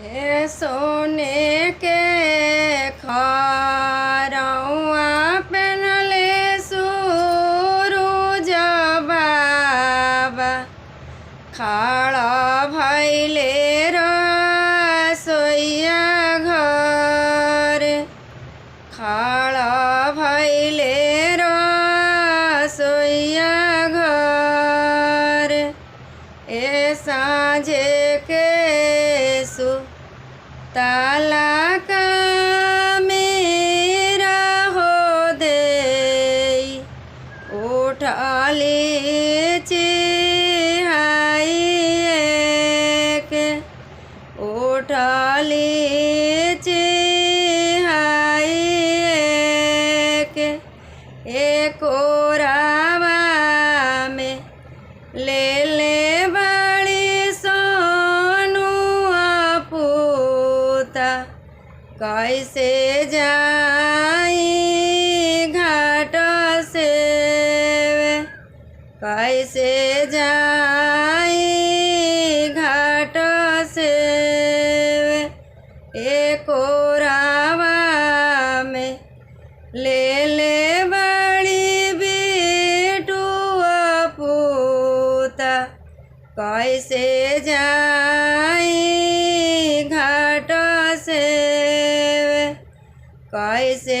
ए सोने के खरौआ पेनले सूरुज बाबा खाड़ा भैले रसोइया घर खाड़ा भैले रसोइया घर ए साँझे के ताला का मेरा हो दे उठाली चिहाई एक उठाली चिहाई एक ओरावा में ले ले कैसे जाई घाट से कैसे जाई घाट से एक ओरावा में ले ले बड़ी बेटुआ पूता कैसे जाई घाट से कैसे